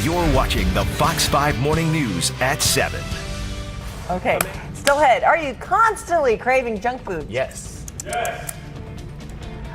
You're watching the Fox 5 Morning News at 7. Okay, still ahead. Are you constantly craving junk food? Yes.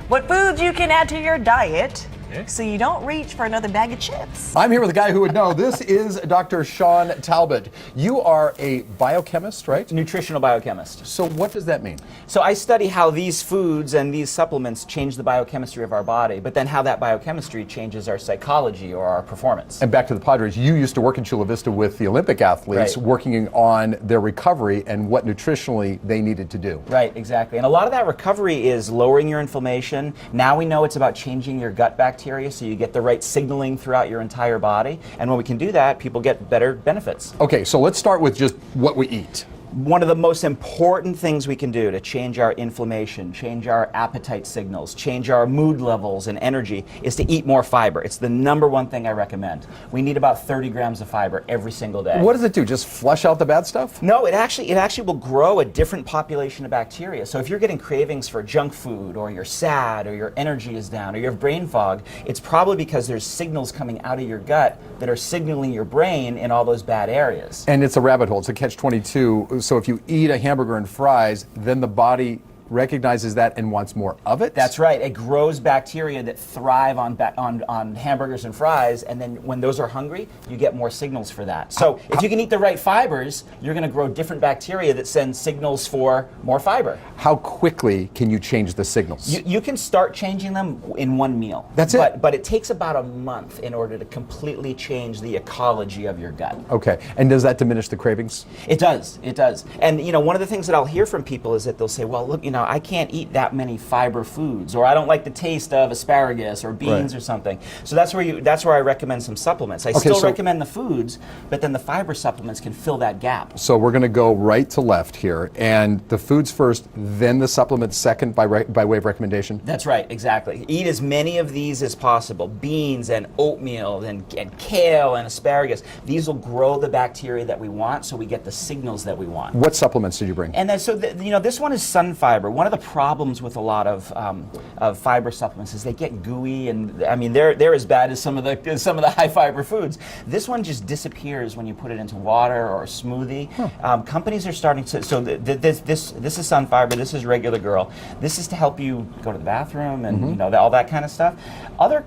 What foods you can add to your diet so you don't reach for another bag of chips? I'm here with a guy who would know. This is Dr. Shawn Talbott. You are a biochemist, right? Nutritional biochemist. So what does that mean? So I study how these foods and these supplements change the biochemistry of our body, but then how that biochemistry changes our psychology or our performance. And back to the Padres, you used to work in Chula Vista with the Olympic athletes, Right. working on their recovery and what nutritionally they needed to do. Right, exactly. And a lot of that recovery is lowering your inflammation. Now we know it's about changing your gut bacteria so you get the right signaling throughout your entire body. And when we can do that, people get better benefits. Okay, so let's start with just what we eat. One of the most important things we can do to change our inflammation, change our appetite signals, change our mood levels and energy is to eat more fiber. It's the #1 thing I recommend. We need about 30 grams of fiber every single day. What does it do? Just flush out the bad stuff? No, it actually will grow a different population of bacteria. So if you're getting cravings for junk food, or you're sad, or your energy is down, or you have brain fog, it's probably because there's signals coming out of your gut that are signaling your brain in all those bad areas. And it's a rabbit hole. It's a catch-22. So if you eat a hamburger and fries, then the body recognizes that and wants more of it? That's right. It grows bacteria that thrive on hamburgers and fries, and then when those are hungry, you get more signals for that. So if you can eat the right fibers, you're going to grow different bacteria that send signals for more fiber. How quickly can you change the signals? You can start changing them in one meal. That's it? But it takes about a month in order to completely change the ecology of your gut. Okay. And does that diminish the cravings? It does. It does. And one of the things that I'll hear from people is that they'll say, well, look, I can't eat that many fiber foods, or I don't like the taste of asparagus or beans or something. So that's where I recommend some supplements. I still recommend the foods, but then the fiber supplements can fill that gap. So we're going to go right to left here, and the foods first, then the supplements second by way of recommendation? That's right, exactly. Eat as many of these as possible. Beans and oatmeal and kale and asparagus. These will grow the bacteria that we want, so we get the signals that we want. What supplements did you bring? And then, so this one is Sunfiber. One of the problems with a lot of fiber supplements is they get gooey, and I mean they're as bad as some of the high fiber foods. This one just disappears when you put it into water or a smoothie. Companies are starting to. So this is Sunfiber. This is Regular Girl. This is to help you go to the bathroom and all that kind of stuff. Other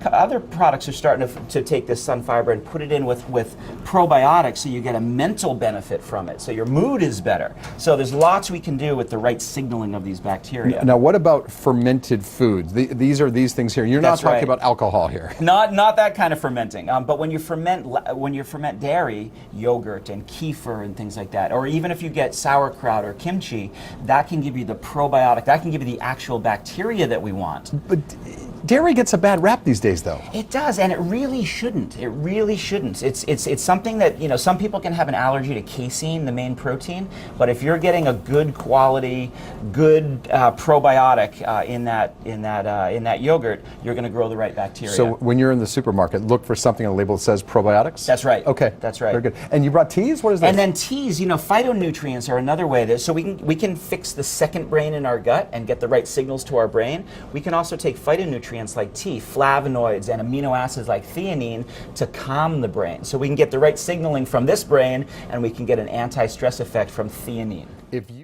products are starting to take this Sunfiber and put it in with probiotics, so you get a mental benefit from it. So your mood is better. So there's lots we can do with the right signaling of these bacteria. Now, what about fermented foods? These are these things here. You're not talking about alcohol here. Not that kind of fermenting. But when you ferment dairy, yogurt and kefir and things like that, or even if you get sauerkraut or kimchi, that can give you the probiotic. That can give you the actual bacteria that we want. But dairy gets a bad rap these days, though. It does, and it really shouldn't. It really shouldn't. It's something that some people can have an allergy to casein, the main protein. But if you're getting a good quality, good probiotic in that yogurt, you're going to grow the right bacteria. So when you're in the supermarket, look for something on the label that says probiotics? That's right. Okay. That's right. Very good. And you brought teas? What is that? And then teas, phytonutrients are another way. So we can fix the second brain in our gut and get the right signals to our brain. We can also take phytonutrients like tea, flavonoids, and amino acids like theanine to calm the brain. So we can get the right signaling from this brain, and we can get an anti-stress effect from theanine. If you